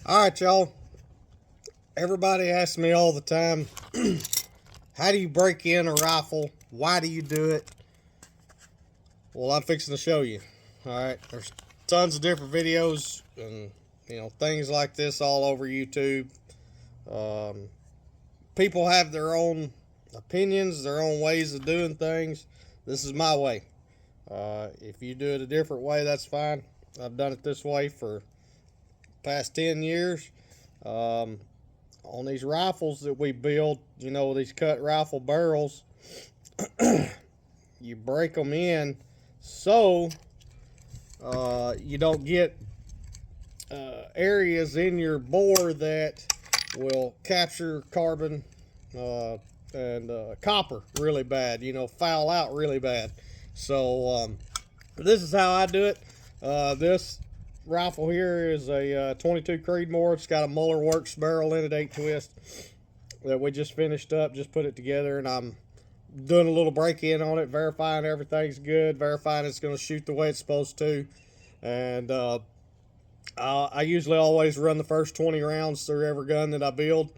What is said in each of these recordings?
All right, y'all. Everybody asks me all the time, how do you break in a rifle? Why do you do it? Well, I'm fixing to show you. All right, there's tons of different videos and things like this all over YouTube. Um, People have their own opinions, their own ways of doing things. This is my way. If you do it a different way, that's fine. I've done it this way for past 10 years. On these rifles that we build, these cut rifle barrels, you break them in so you don't get areas in your bore that will capture carbon and copper really bad, foul out really bad. So this is how I do it. This rifle here is a 22 Creedmoor. It's got a Muller Works barrel in it, 8 twist, that we just finished up, just put it together, and I'm doing a little break-in on it, verifying everything's good, verifying it's going to shoot the way it's supposed to. And I usually always run the first 20 rounds through every gun that I build.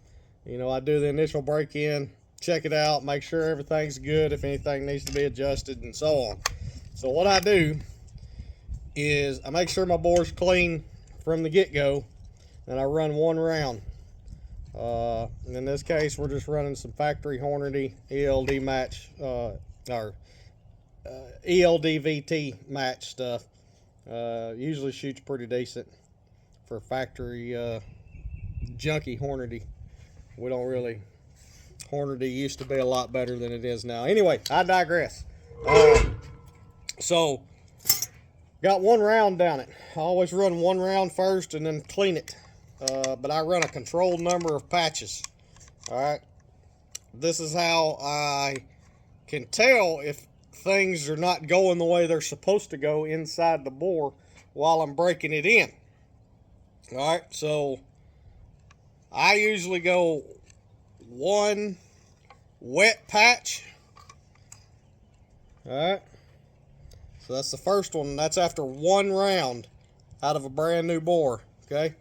I do the initial break-in, check it out, make sure everything's good, if anything needs to be adjusted, and so on. So what I do is I make sure my bore's clean from the get-go, and I run one round. In this case, we're just running some factory Hornady ELD match, or ELD VT match stuff. Usually shoots pretty decent for factory junky Hornady. We don't really. Hornady used to be a lot better than it is now. Anyway, I digress. So got one round down it. I always run one round first and then clean it. But I run a controlled number of patches. Alright. This is how I can tell if things are not going the way they're supposed to go inside the bore while I'm breaking it in. Alright, so I usually go one wet patch. Alright. So that's the first one. That's after one round out of a brand new bore. Okay.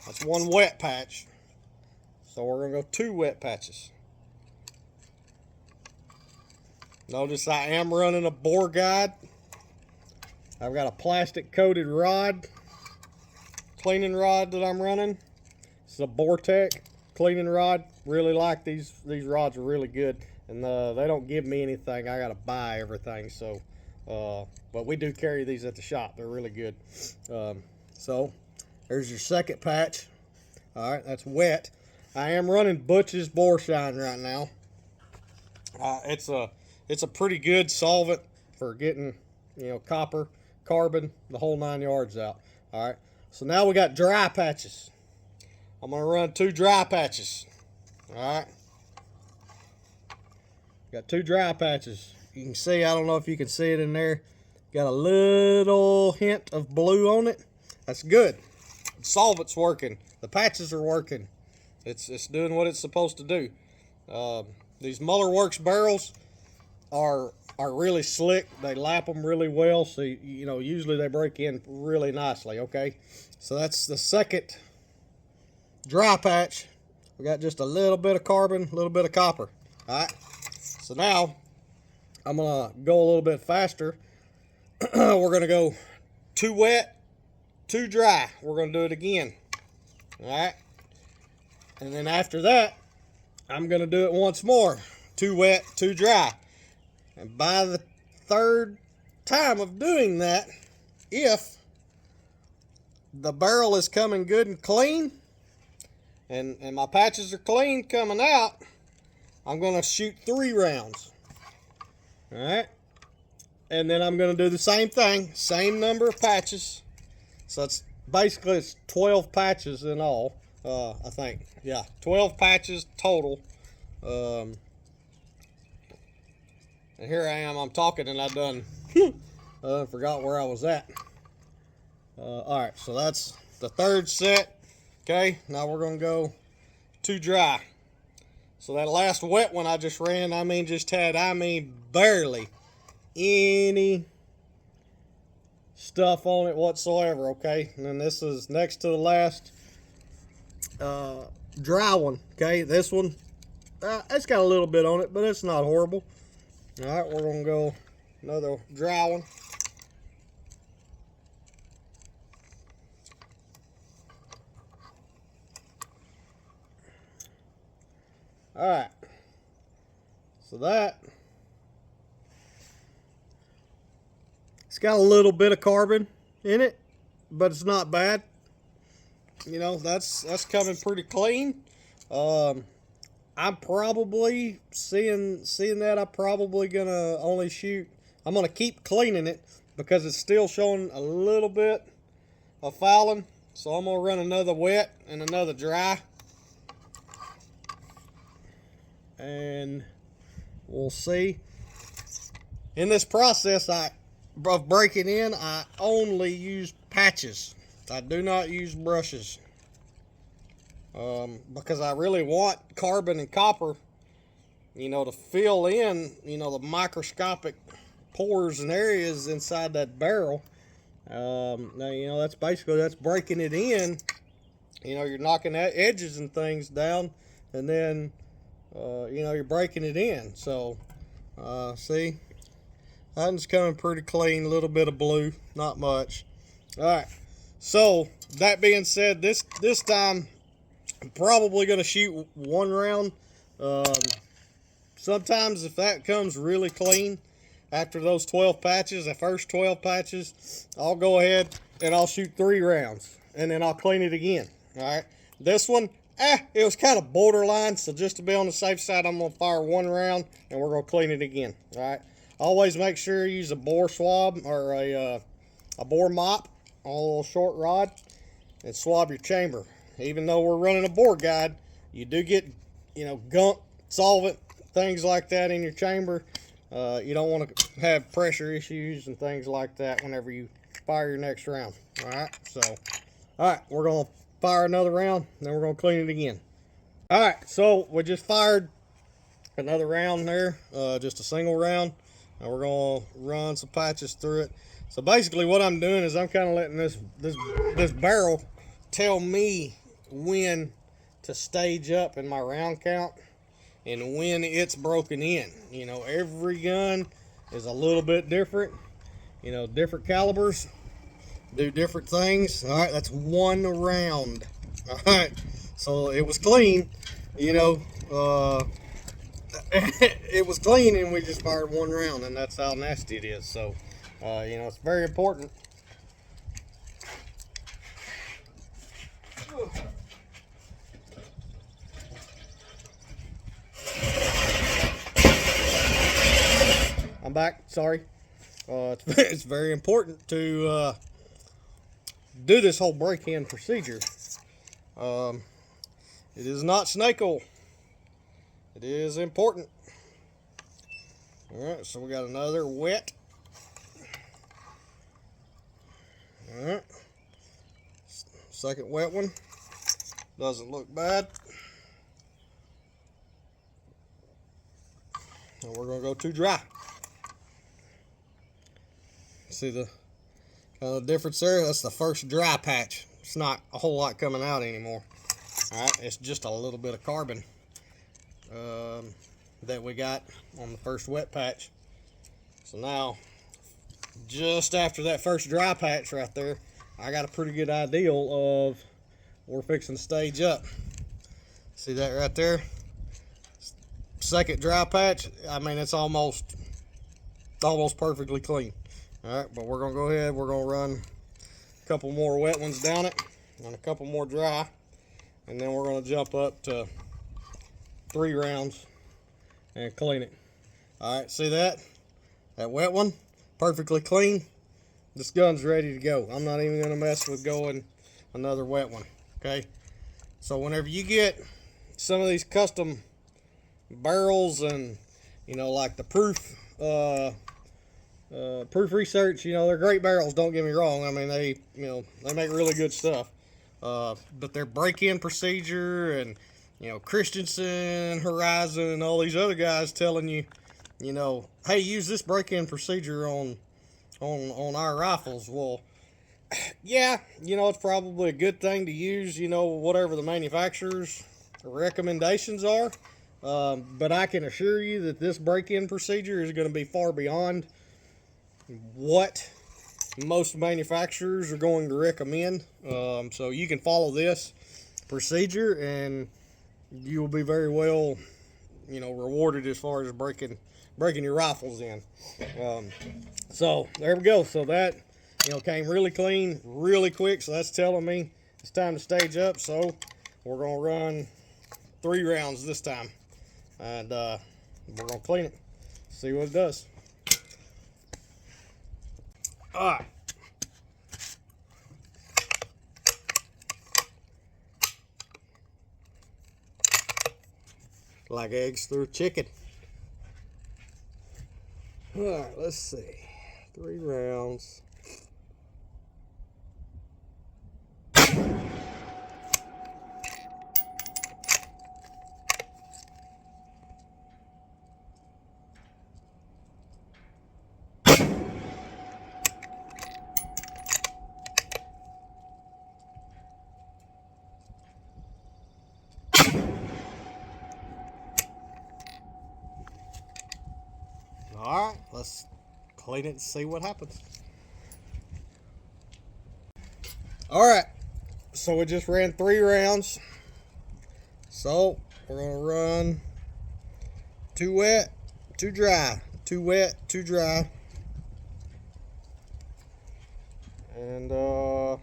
That's one wet patch. So we're going to go 2 wet patches. Notice I am running a bore guide. I've got a plastic coated rod, cleaning rod that I'm running. It's a Boretec cleaning rod. Really like these rods are really good. And they don't give me anything. I got to buy everything. So, but we do carry these at the shop. They're really good. So there's your second patch. All right, that's wet. I am running Butch's Bore Shine right now. It's a pretty good solvent for getting copper, carbon, the whole 9 yards out. All right, so now we got dry patches. I'm gonna run 2 dry patches. All right, got 2 dry patches. You can see, I don't know if you can see it in there, got a little hint of blue on it. That's good. The solvent's working. The patches are working. It's doing what it's supposed to do. These Muller Works barrels are really slick. They lap them really well, so usually they break in really nicely. Okay, so that's the second dry patch. We got just a little bit of carbon, a little bit of copper. All right, so now I'm gonna go a little bit faster. We're gonna go 2 wet, 2 dry. We're gonna do it again. All right, and then after that, I'm gonna do it once more. 2 wet, 2 dry. And by the third time of doing that, if the barrel is coming good and clean, and my patches are clean coming out, I'm gonna shoot 3 rounds. All right, and then I'm gonna do the same thing, same number of patches. So it's 12 patches in all. I think, yeah, 12 patches total. And here I am, I'm talking and I done forgot where I was at. All right, so that's the third set. Okay, now we're gonna go 2 dry. So that last wet one I just ran, just had barely any stuff on it whatsoever. Okay, and then this is next to the last dry one. Okay, this one, it's got a little bit on it, but it's not horrible. All right, we're gonna go another dry one. All right, so it's got a little bit of carbon in it, but it's not bad. You know, that's coming pretty clean. I'm probably seeing that I'm probably gonna only shoot. I'm gonna keep cleaning it because it's still showing a little bit of fouling. So I'm gonna run another wet and another dry, and we'll see. In this process of breaking in, I only use patches. I do not use brushes. Because I really want carbon and copper, you know, to fill in, you know, the microscopic pores and areas inside that barrel. Now, you know, that's breaking it in. You know, you're knocking that edges and things down, and then, you know, you're breaking it in. So, see, that one's coming pretty clean. A little bit of blue, not much. All right. So that being said, this time I'm probably going to shoot one round. Sometimes if that comes really clean after those 12 patches, the first 12 patches, I'll go ahead and I'll shoot 3 rounds, and then I'll clean it again. All right. This one, it was kind of borderline, so just to be on the safe side, I'm going to fire 1 round, and we're going to clean it again. All right. Always make sure you use a bore swab or a bore mop on a little short rod and swab your chamber. Even though we're running a bore guide, you do get, you know, gunk, solvent, things like that in your chamber. You don't want to have pressure issues and things like that whenever you fire your next round. All right, so, all right, we're going to fire another round, then we're going to clean it again. All right, so we just fired another round there, just a single round, and we're going to run some patches through it. So basically what I'm doing is I'm kind of letting this barrel tell me when to stage up in my round count and when it's broken in. You know, every gun is a little bit different. You know, different calibers do different things. All right, that's 1 round. All right, so it was clean. You know, it was clean, and we just fired 1 round, and that's how nasty it is. So, you know, it's very important. I'm back. Sorry. It's very important to do this whole break-in procedure. It is not snake oil. It is important. All right, so we got another wet. All right. Second wet one. Doesn't look bad. And we're going to go too dry. See the kind of difference there? That's the first dry patch. It's not a whole lot coming out anymore. All right, it's just a little bit of carbon that we got on the first wet patch. So now, just after that first dry patch right there, I got a pretty good idea of we're fixing to stage up. See that right there? Second dry patch, I mean, it's almost perfectly clean. All right, but we're gonna go ahead, we're gonna run a couple more wet ones down it and a couple more dry, and then we're gonna jump up to 3 rounds and clean it. All right, see that wet one, perfectly clean. This gun's ready to go. I'm not even gonna mess with going another wet one. Okay, so whenever you get some of these custom barrels, and you know, like the Proof Research, you know, they're great barrels, don't get me wrong. I mean, they make really good stuff, but their break-in procedure, and you know, Christensen, Horizon, and all these other guys telling you, you know, hey, use this break-in procedure on our rifles. Well, Yeah, it's probably a good thing to use, whatever the manufacturer's recommendations are. But I can assure you that this break-in procedure is going to be far beyond what most manufacturers are going to recommend. So you can follow this procedure and you will be very well, rewarded as far as breaking your rifles in. So there we go. So that, came really clean, really quick. So that's telling me it's time to stage up. So we're going to run 3 rounds this time. And we're going to clean it, see what it does. All right. Like eggs through chicken. All right, let's see. 3 rounds. All right, let's clean it and see what happens. All right, so we just ran 3 rounds. So we're gonna run 2 wet, 2 dry, 2 wet, 2 dry, and we'll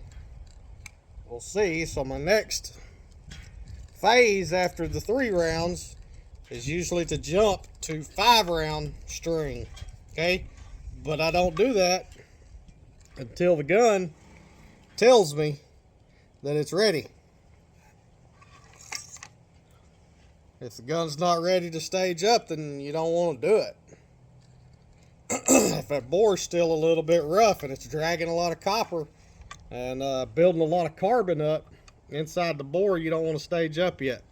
see. So my next phase after the 3 rounds is usually to jump to 5-round string, okay? But I don't do that until the gun tells me that it's ready. If the gun's not ready to stage up, then you don't want to do it. If that bore's still a little bit rough and it's dragging a lot of copper and building a lot of carbon up inside the bore, you don't want to stage up yet.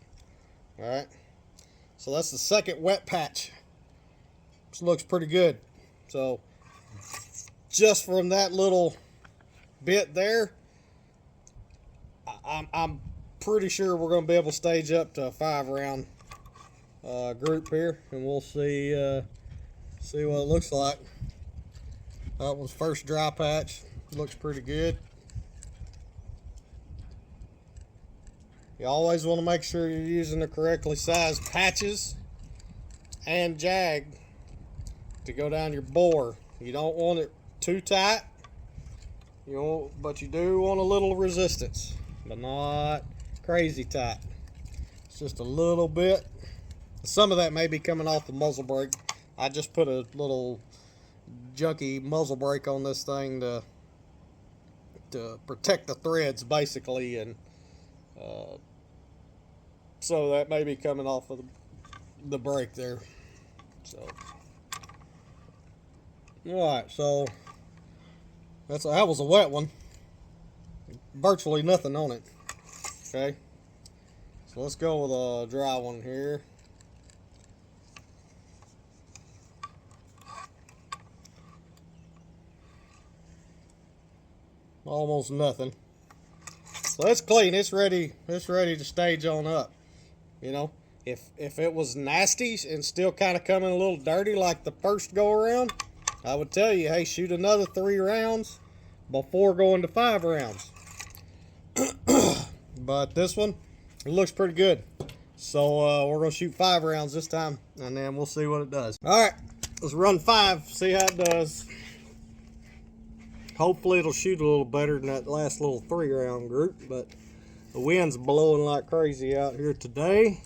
All right. So that's the second wet patch. This looks pretty good. So just from that little bit there, I'm pretty sure we're going to be able to stage up to a 5-round group here, and we'll see what it looks like. That was first dry patch. Looks pretty good. You always want to make sure you're using the correctly sized patches and jag to go down your bore. You don't want it too tight, but you do want a little resistance, but not crazy tight. It's just a little bit. Some of that may be coming off the muzzle brake. I just put a little junky muzzle brake on this thing to protect the threads, basically, and so that may be coming off of the brake there. So, all right, so that was a wet one. Virtually nothing on it. Okay, so let's go with a dry one here. Almost nothing. So it's clean. It's ready. It's ready to stage on up. If it was nasty and still kind of coming a little dirty like the first go around, I would tell you, hey, shoot another 3 rounds before going to 5 rounds. But this one, it looks pretty good. So we're gonna shoot 5 rounds this time, and then we'll see what it does. All right, let's run 5. See how it does. Hopefully it'll shoot a little better than that last little 3-round group, but the wind's blowing like crazy out here today.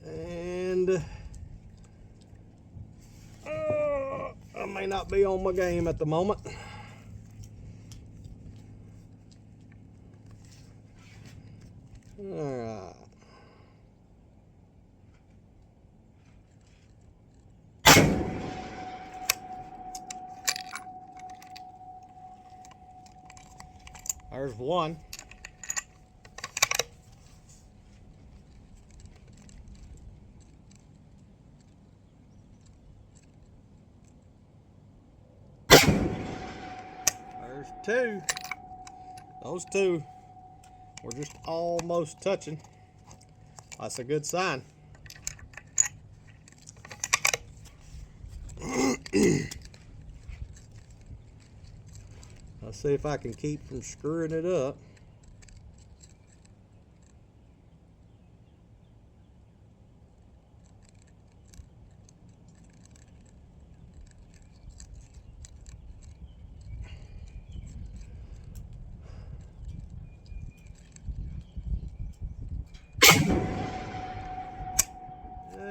And I may not be on my game at the moment. Alright. There's one. There's 2. Those two were just almost touching. That's a good sign. Let's see if I can keep from screwing it up.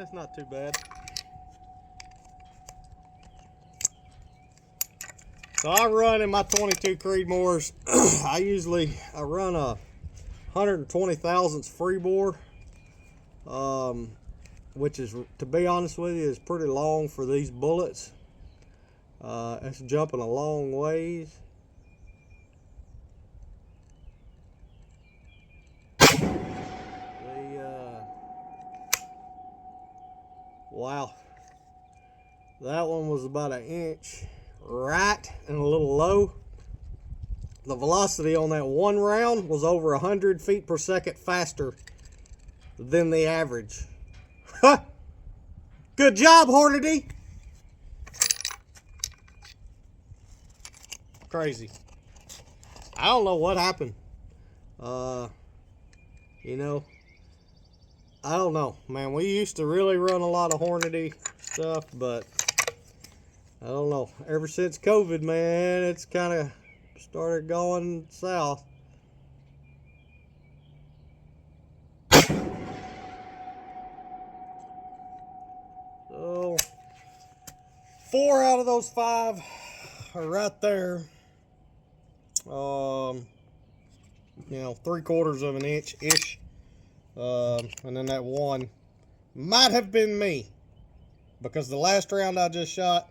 It's not too bad. So I run in my 22 Creedmoors. I run a 120 thousandths free bore, which is, to be honest with you, is pretty long for these bullets. It's jumping a long ways. Wow, that one was about an inch right and a little low. The velocity on that one round was over 100 feet per second faster than the average. Good job, Hornady. Crazy. I don't know what happened. You know, I don't know, man. We used to really run a lot of Hornady stuff, but I don't know. Ever since COVID, man, it's kind of started going south. So 4 out of those 5 are right there. You know, 3/4 of an inch ish. And then that one might have been me, because the last round I just shot,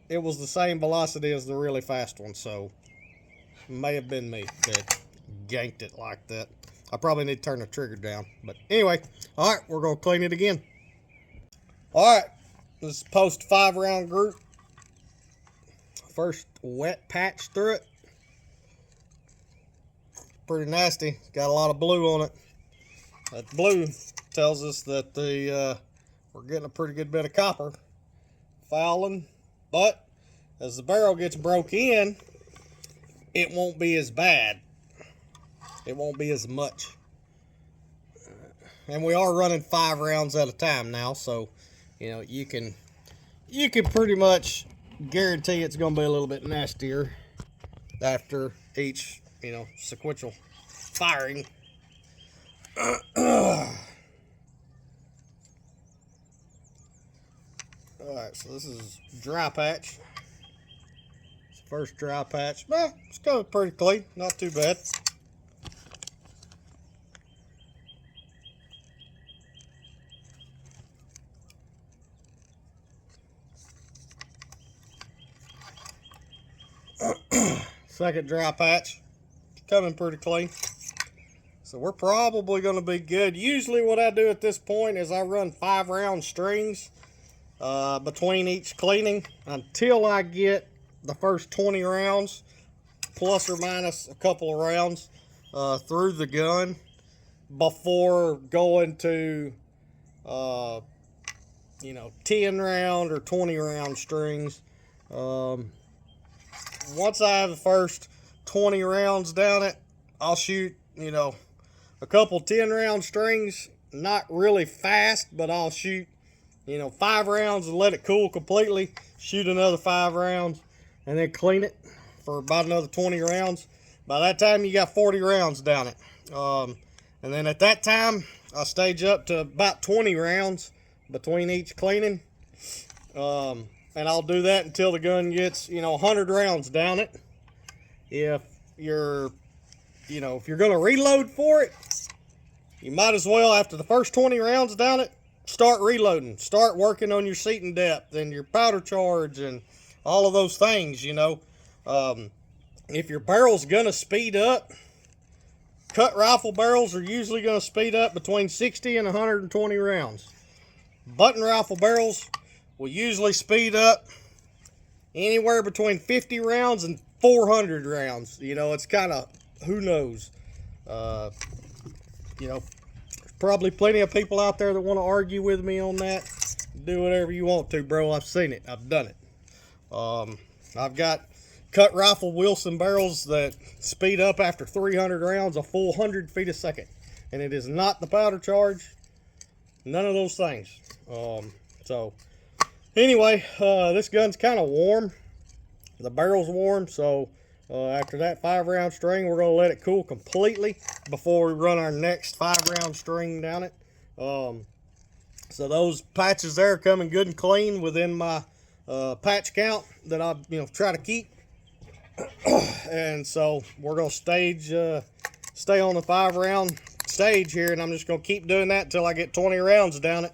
it was the same velocity as the really fast one, so it may have been me that ganked it like that. I probably need to turn the trigger down, but anyway, all right, we're gonna clean it again. All right, this is post 5-round group. First wet patch through it. Pretty nasty. Got a lot of blue on it. That blue tells us that we're getting a pretty good bit of copper fouling, but as the barrel gets broke in, it won't be as bad. It won't be as much. And we are running 5 rounds at a time now, so you know you can pretty much guarantee it's going to be a little bit nastier after each, you know, sequential firing. Alright, so this is dry patch. It's the first dry patch. It's coming pretty clean, not too bad. Second dry patch, coming pretty clean. So we're probably going to be good. Usually what I do at this point is I run 5-round strings between each cleaning until I get the first 20 rounds, plus or minus a couple of rounds through the gun, before going to, you know, 10-round or 20-round strings. Once I have the first 20 rounds down it, I'll shoot, you know, a couple 10-round strings, not really fast, but I'll shoot, you know, 5 rounds and let it cool completely, shoot another 5 rounds, and then clean it for about another 20 rounds. By that time, you got 40 rounds down it. And then at that time, I'll stage up to about 20 rounds between each cleaning. And I'll do that until the gun gets, you know, 100 rounds down it. If you're, you know, if you're going to reload for it, you might as well, after the first 20 rounds down it, start reloading. Start working on your seating depth and your powder charge and all of those things, you know. If your barrel's going to speed up, cut rifle barrels are usually going to speed up between 60 and 120 rounds. Button rifle barrels will usually speed up anywhere between 50 rounds and 400 rounds. You know, it's kind of who knows? You know, probably plenty of people out there that want to argue with me on that. Do whatever you want to, bro. I've seen it. I've done it. I've got cut rifle Wilson barrels that speed up after 300 rounds a full 100 feet a second. And it is not the powder charge. None of those things. So, anyway, this gun's kind of warm. The barrel's warm, so after that 5-round string, we're going to let it cool completely before we run our next 5-round string down it. So those patches there are coming good and clean within my patch count that I try to keep. And so we're going to stay on the 5-round stage here, and I'm just going to keep doing that until I get 20 rounds down it.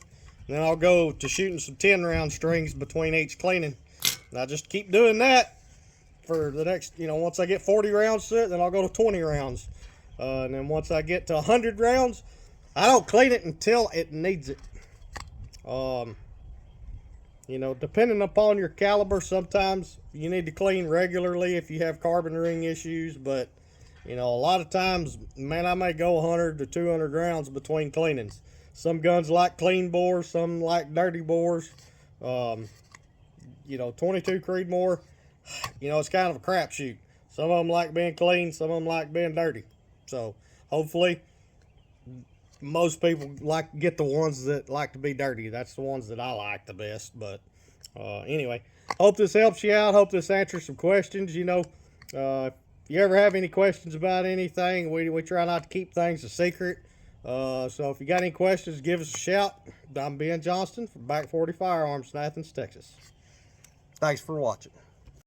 And then I'll go to shooting some 10-round strings between each cleaning. And I just keep doing that for the next, once I get 40 rounds to it, then I'll go to 20 rounds. And then once I get to 100 rounds, I don't clean it until it needs it. Depending upon your caliber, sometimes you need to clean regularly if you have carbon ring issues, but a lot of times, man, I may go 100 to 200 rounds between cleanings. Some guns like clean bores, some like dirty bores. 22 Creedmoor, it's kind of a crapshoot. Some of them like being clean, some of them like being dirty. So hopefully most people get the ones that like to be dirty. That's the ones that I like the best. But anyway, hope this helps you out. Hope this answers some questions. If you ever have any questions about anything, we try not to keep things a secret. So if you got any questions, give us a shout. I'm Ben Johnston from Back 40 Firearms in Athens, Texas. Thanks for watching.